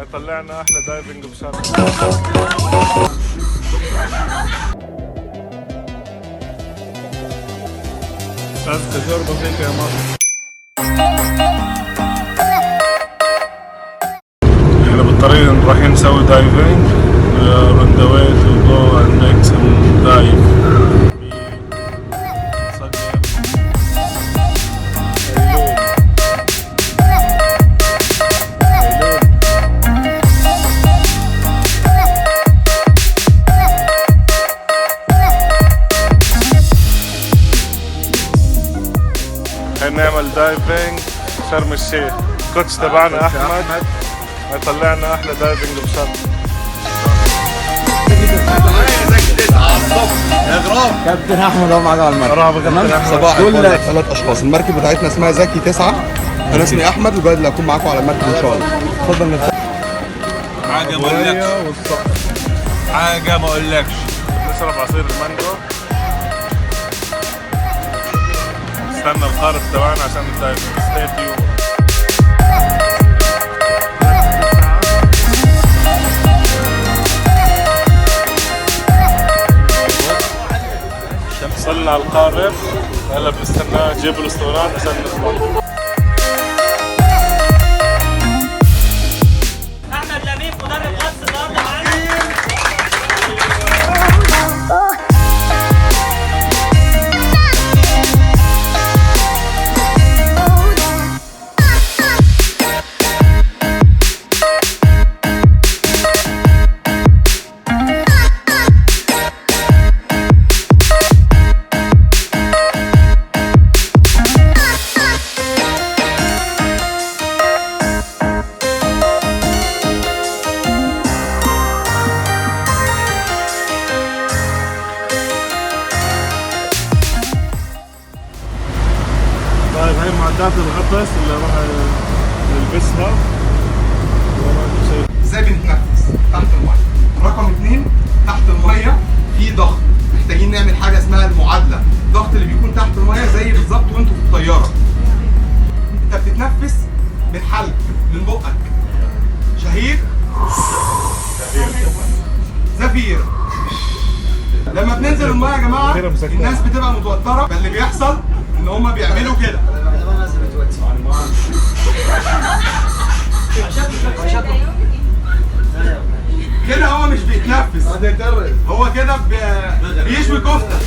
طلعنا احلى دايفنج بشرم. بس تجربة هيك يا مصر. احنا بالطريق رايحين نسوي دايفنج. on the way to go and make some dive. نعمل دايفنج شرم الشيخ. الكوتش تبعنا احمد طلعنا احلى دايفنج بشرم. كابتن احمد اهو معاك على المركب. صباح الفل. 3 اشخاص. المركب بتاعتنا اسمها زكي 9. انا اسمي احمد الجواد اللي هكون معاكم على المركب ان شاء الله. اتفضل. حاجه ما اقولكش، حاجه ما اقولكش. نشرب عصير المانجو. استنى القارب تبعنا عشان الدايفنج. ستي تيون. وصلنا على القارب، هلا بنستناه نجيب الاسطوانات عشان نطلع. احمد لبيب مدرب غطس النهارده معانا. طيب هاي معدات الغطس اللي راح نلبسها. ازاي بنتنفس تحت الميه؟ رقم 2 تحت الميه في ضغط. محتاجين نعمل حاجه اسمها المعادله. الضغط اللي بيكون تحت الميه زي بالظبط وانتوا في الطياره. انت بتتنفس بالحلق من بقك. شهيق زفير. لما بننزل الميه يا جماعه الناس بتبقى متوتره، فاللي بيحصل ان هم بيعملوا كده. كده هو مش بيتنفس، هو كده بيشوي كفته.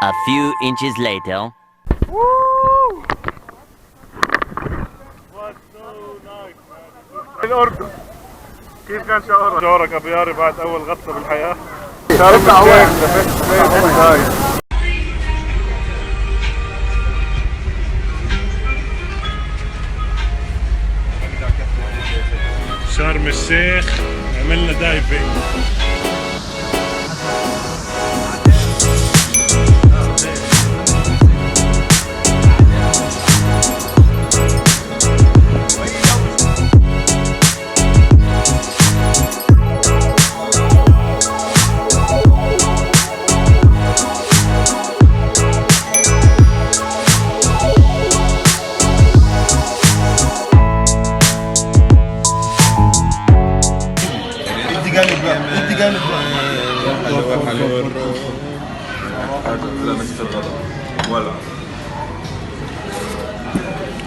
A few inches later. الأردن كيف كان شعورك؟ شعورك أبياري بعد أول غطسة بالحياة؟ شارم الشيخ شرم الشيخ عملنا دايفنج.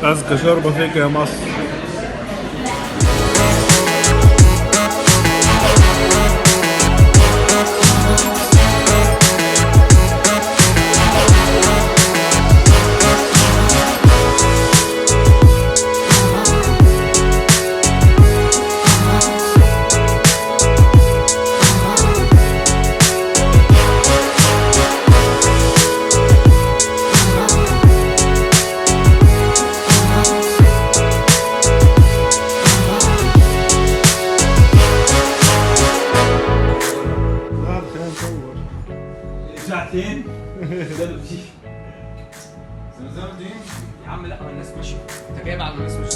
أزكى شوربة فيك يا مصر. ساعتين يا عم لا الناس مشوا، انت جايب على الناس مش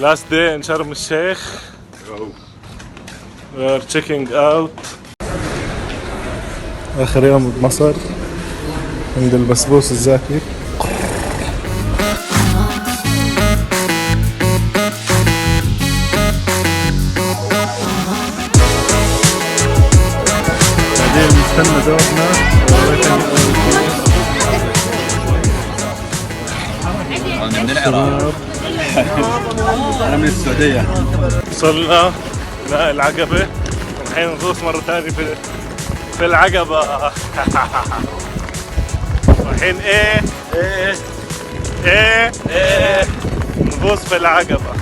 Last day in Sharm El Sheikh. We are checking out. آخر يوم بمصر عند البسبوس الزاكي. بعدين نستنى دورنا. من العراق. أنا من السعودية. وصلنا العقبة الحين نغوص مرة ثانية في العقبة. الحين ايه نغوص في العقبة.